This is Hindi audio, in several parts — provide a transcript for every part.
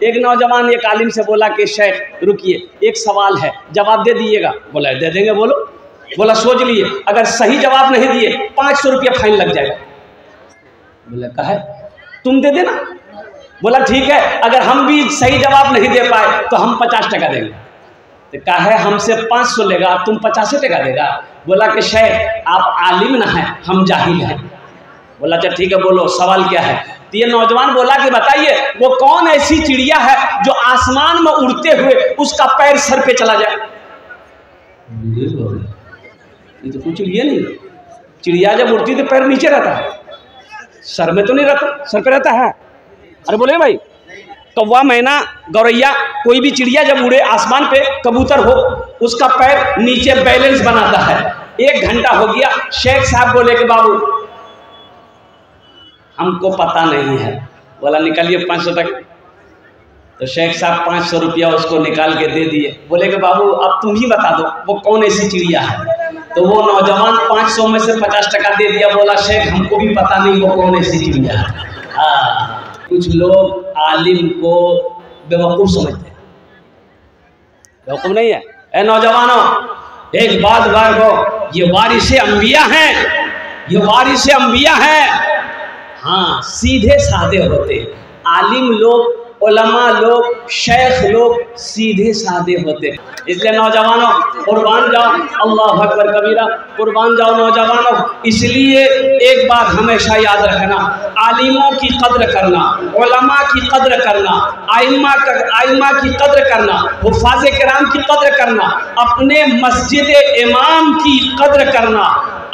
एक नौजवान एक आलिम से बोला कि शेख रुकिए, एक सवाल है, जवाब दे दीजिएगा। बोला दे देंगे, बोलो। बोला सोच लिए, अगर सही जवाब नहीं दिए 500 रुपया फाइन लग जाएगा। बोला कहा तुम दे देना। बोला ठीक है, अगर हम भी सही जवाब नहीं दे पाए तो हम 50 टका देंगे। तो कहा है हमसे 500 लेगा, तुम 50 टका देगा। बोला कि शेख आप आलिम ना है, हम जाहिल हैं। बोला अच्छा ठीक है, बोलो सवाल क्या है। तो ये नौजवान बोला कि बताइए वो कौन ऐसी चिड़िया है जो आसमान में उड़ते हुए उसका पैर सर पे चला जाए। ये तो कुछ चिड़िया नहीं, चिड़िया जब उड़ती तो पैर नीचे रहता है, सर में तो नहीं रहता, सर पे रहता है। अरे बोले भाई, कौवा मैना गौरैया कोई भी चिड़िया जब उड़े आसमान पे, कबूतर हो, उसका पैर नीचे बैलेंस बनाता है। 1 घंटा हो गया, शेख साहब बोले कि बाबू हमको पता नहीं है। बोला निकालिए 500 टका। तो शेख साहब 500 रुपया उसको निकाल के दे दिए। बोले कि बाबू अब तुम ही बता दो वो कौन ऐसी चिड़िया है। तो वो नौजवान 500 में से 50 टका दे दिया। बोला शेख हमको भी पता नहीं वो कौन ऐसी चिड़िया है। कुछ लोग आलिम को बेवकूफ़ समझते हैं, बेवकूफ़ नहीं है। ए नौजवानों, एक बात गायब हो, ये वारिसे अंबिया हैं, ये वारिसे अंबिया हैं। हाँ, सीधे साधे होते हैं आलिम लोग, उलमा लोग, शेख लोग सीधे साधे होते। इसलिए नौजवानों कुर्बान जाओ, अल्लाह अकबर कबीरा, कुर्बान जाओ नौजवानों। इसलिए एक बात हमेशा याद रखना, आलिमों की कद्र करना, उलमा की कद्र करना, आइम्मा की कद्र करना, हुफ़ाज़े किराम की कद्र करना, अपने मस्जिद इमाम की कद्र करना।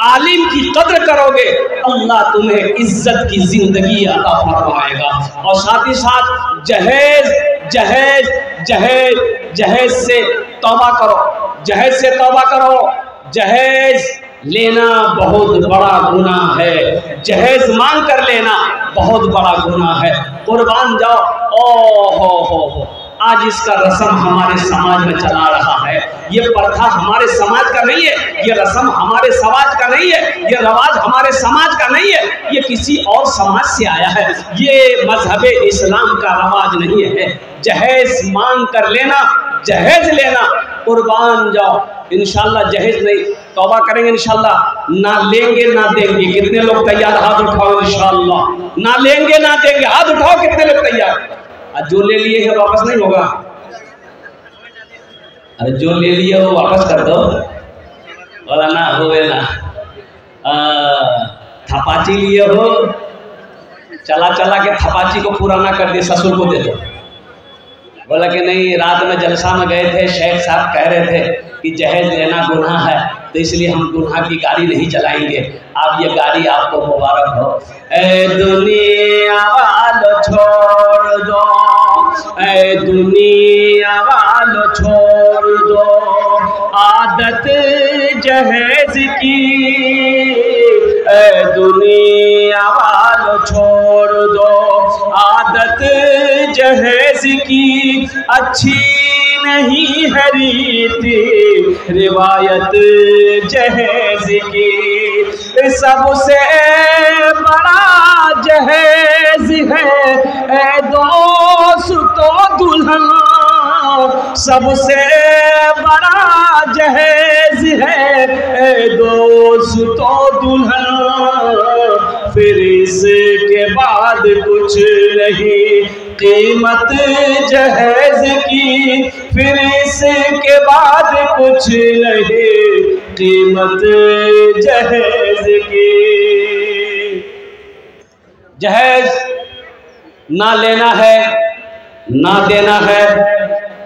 आलिम की कद्र करोगे अल्लाह तुम्हें इज्जत की जिंदगी अता फरमाएगा। और साथ ही साथ जहेज जहेज जहेज जहेज से तौबा करो, जहेज से तौबा करो। जहेज लेना बहुत बड़ा गुनाह है, जहेज मांग कर लेना बहुत बड़ा गुनाह है। कुर्बान जाओ। हो आज इसका रस्म हमारे समाज में चला रहा है। ये प्रथा हमारे समाज का नहीं है, ये रस्म हमारे समाज का नहीं है, ये रवाज हमारे समाज का नहीं है, ये किसी और समाज से आया है। ये मजहब इस्लाम का रवाज नहीं है। जहेज मांग कर लेना, जहेज लेना। कुर्बान जाओ। इंशाल्लाह जहेज नहीं, तौबा करेंगे इंशाल्लाह। ना लेंगे ना देंगे। कितने लोग तैयार? हाथ उठाओ। इंशाल्लाह ना लेंगे ना देंगे। हाथ उठाओ, कितने लोग तैयार? जो ले लिए है वापस नहीं होगा। अरे जो ले लिए वो वापस कर दो। बोला ना होवे ना। थपाची लिए हो, चला चला के थपाची को पूरा ना कर दिए, ससुर को दे दो। बोला कि नहीं, रात में जलसा में गए थे, शेख साहब कह रहे थे कि जहेज लेना गुनाह है, तो इसलिए हम गुनाह की गाड़ी नहीं चलाएंगे। अब ये गाड़ी आपको मुबारक हो। ए दुनिया वालों छोड़ दो, ए दुनिया वालों छोड़ दो आदत जहेज की, ए दुनिया वालों छोड़ दो आदत जहेज की। अच्छी नहीं है रीति रिवायत जहेज की, सबसे बड़ा जहेज है ए दोस्तों दुल्हन, सबसे बड़ा जहेज है ए दोस्तों दुल्हन। फिर इसके बाद कुछ नहीं कीमत जहेज की, फिर इसके बाद कुछ नहीं कीमत जहेज की। जहेज ना लेना है ना देना है।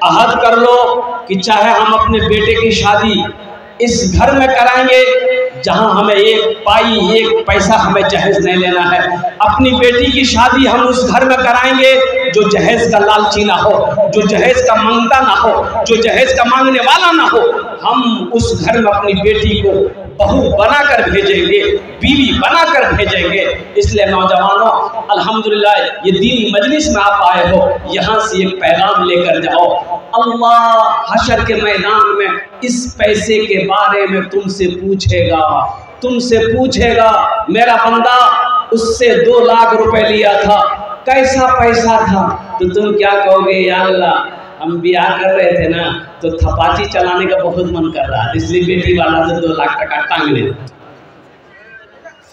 अहद कर लो कि चाहे हम अपने बेटे की शादी इस घर में कराएंगे जहां हमें एक पाई एक पैसा हमें जहेज नहीं लेना है। अपनी बेटी की शादी हम उस घर में कराएंगे जो जहेज का लालची ना हो, जो जहेज का मांगता ना हो, जो जहेज का मांगने वाला ना हो। हम उस घर में अपनी बेटी को बहू बनाकर भेजेंगे, बीवी बनाकर भेजेंगे। इसलिए नौजवानों, अल्हम्दुलिल्लाह ये दीनी मजलिस में आप आए हो, यहाँ से एक पैगाम लेकर जाओ। अल्लाह हशर के मैदान में इस पैसे के बारे में तुमसे पूछेगा, तुमसे पूछेगा। मेरा बंदा उससे 2 लाख रुपए लिया था, कैसा पैसा था, तो तुम क्या कहोगे, या अल्लाह हम ब्याह कर रहे थे ना तो थपाची चलाने का बहुत मन कर रहा है, इसलिए बेटी वाला से 2 लाख टका टांग ले।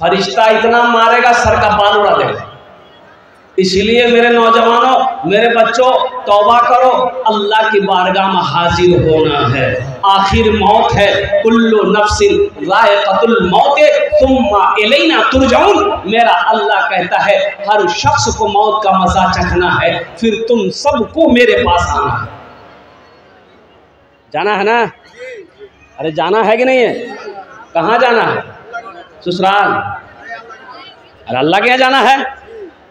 फरिश्ता इतना मारेगा सर का बाल उड़ा देगा। इसलिए मेरे नौजवानों, मेरे बच्चों, तौबा करो, अल्लाह की बारगाह में हाजिर होना है। आखिर मौत है, कुल्लु नफ्सिन ज़ाइक़तुल मौत सुम्मा इलैना तुरजाऊन। मेरा अल्लाह कहता है हर शख्स को मौत का मजा चखना है, फिर तुम सबको मेरे पास आना है। जाना है ना? अरे जाना है कि नहीं है? कहाँ जाना है? ससुराल। अरे अल्लाह के यहाँ जाना है,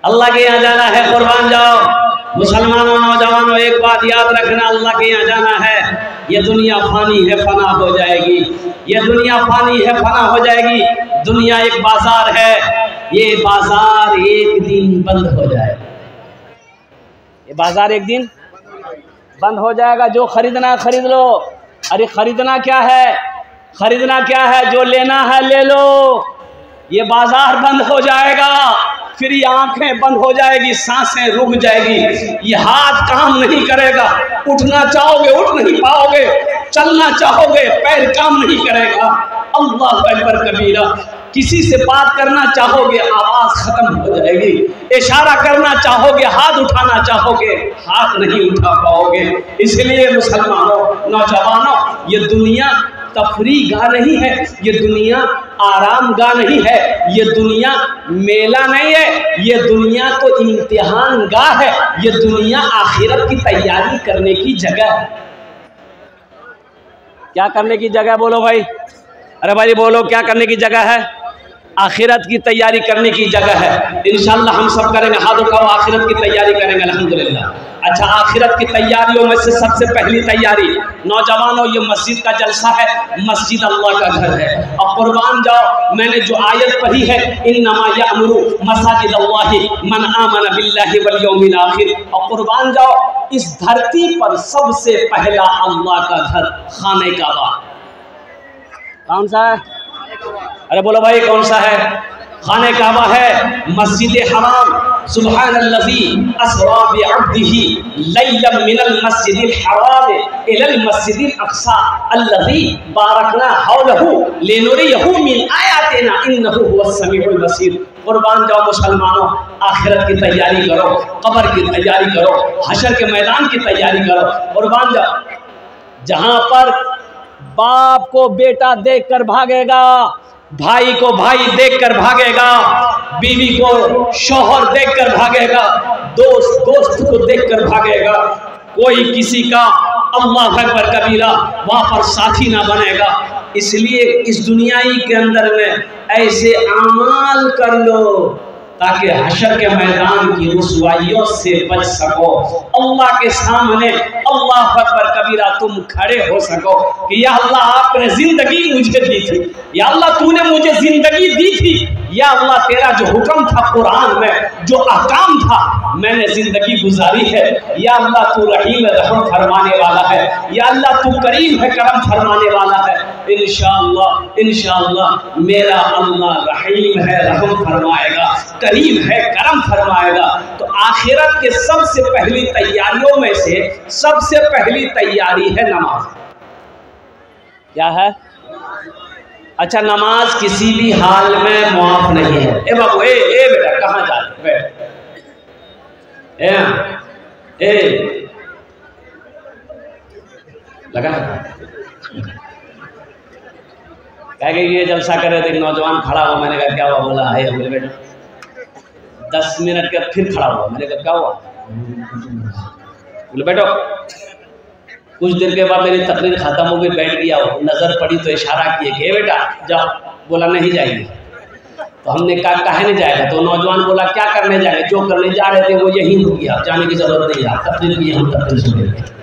अल्लाह के यहाँ जाना है। कुर्बान जाओ मुसलमानों, नौजवानों, एक बात याद रखना, अल्लाह के यहाँ जाना है। ये दुनिया फानी है, फना हो जाएगी। ये दुनिया फानी है, फना हो जाएगी। दुनिया एक बाजार है, ये बाजार एक दिन बंद हो जाएगा। ये बाजार एक दिन बंद हो जाएगा। जो खरीदना खरीद लो। अरे खरीदना क्या है, खरीदना क्या है, जो लेना है ले लो। ये बाजार बंद हो जाएगा, फिर ये आंखें बंद हो जाएगी, सांसें रुक जाएगी, ये हाथ काम नहीं करेगा, उठना चाहोगे उठ नहीं पाओगे, चलना चाहोगे पैर काम नहीं करेगा। अल्लाह अकबर कबीरा। किसी से बात करना चाहोगे आवाज खत्म हो जाएगी, इशारा करना चाहोगे, हाथ उठाना चाहोगे, हाथ नहीं उठा पाओगे। इसलिए मुसलमानों, नौजवानों, ये दुनिया तफरीह गाह नहीं है, ये दुनिया आराम गाह नहीं है, ये दुनिया मेला नहीं है, ये दुनिया तो इम्तिहान गाह है। ये दुनिया आखिरत की तैयारी करने की जगह है। क्या करने की जगह, बोलो भाई, अरे भाई बोलो, क्या करने की जगह है? आखिरत की तैयारी करने की जगह है। इंशाअल्लाह हम सब करेंगे, हाथ उठाओ, आखिरत की तैयारी करेंगे अल्हम्दुलिल्लाह। अच्छा, आखिरत की तैयारियों में से सबसे पहली तैयारी, नौजवानों, ये मस्जिद का जलसा है। मस्जिद अल्लाह का घर है। और कुर्बान जाओ, मैंने जो आयत पढ़ी है, इन्नमा यअमुरु मसाजिद अल्लाहि मन आमन बिल्लाहि वल यौमिल आखिर। और कुर्बान जाओ, इस धरती पर सबसे पहला अल्लाह का घर खाने काबा। कौन सा है? अरे बोलो भाई, कौन सा है? खाने काबा है, मस्जिद हराम। सुब्हानल्लज़ी अस्रा बिअब्दिही लैलन मिनल मस्जिदिल हराम इलल मस्जिदिल अक़सा अल्लज़ी बारकना हौलहु लिनुरियहु मिन आयातिना इन्नहु हुवस समीउल बसीर। कुर्बान जाओ मुसलमानों, आखिरत की तैयारी करो, कब्र की तैयारी करो, हशर के मैदान की तैयारी करो। कुर्बान जाओ, जहाँ पर बाप को बेटा देखकर भागेगा, भाई को भाई देखकर भागेगा, बीवी को शौहर देखकर भागेगा, दोस्त दोस्त को देखकर भागेगा, कोई किसी का अल्लाह अकबर कबीरा वहां पर साथी ना बनेगा। इसलिए इस दुनियाई के अंदर में ऐसे अमाल कर लो ताकि हशर के मैदान की रुसवाइयों से बच सको। अल्लाह के सामने अल्लाह अकबर कबीरा तुम खड़े हो सको कि या अल्लाह आपने जिंदगी मुझे दी थी, या अल्लाह तूने मुझे जिंदगी दी थी, या अल्लाह तेरा जो हुक्म था कुरान में, जो अहकाम था, मैंने जिंदगी गुजारी है। या अल्लाह तू रहीम रहम फरमाने वाला है, या अल्लाह तू करीम है करम फरमाने वाला है। इंशाअल्लाह इंशाअल्लाह मेरा अल्लाह रहीम है, रहम फरमाएगा, करीम है, करम फरमाएगा। तो आखिरत के सबसे पहली तैयारियों में से सबसे पहली तैयारी है नमाज। क्या है? अच्छा, नमाज किसी भी हाल में मुआफ नहीं है। ए बाबू, ए बेटा, कहाँ जा रहे? बैठ। लगा कह गई ये जलसा कर रहे थे, नौजवान खड़ा हुआ। मैंने कहा क्या हुआ? बोला है बोले बेटा 10 मिनट के फिर खड़ा हुआ। मैंने कहा क्या हुआ? बोले बैठो। कुछ देर के बाद मेरी तकरीर खत्म हो गई, बैठ गया, नजर पड़ी तो इशारा किए कि बेटा जाओ। बोला नहीं जाएंगे। तो हमने कहा काहे नहीं जाएगा? तो नौजवान बोला क्या करने जाएंगे? जो करने जा रहे थे वो यही हो गया, जाने की जरूरत नहीं है, तकरीर की हम तकरीर सुनेंगे।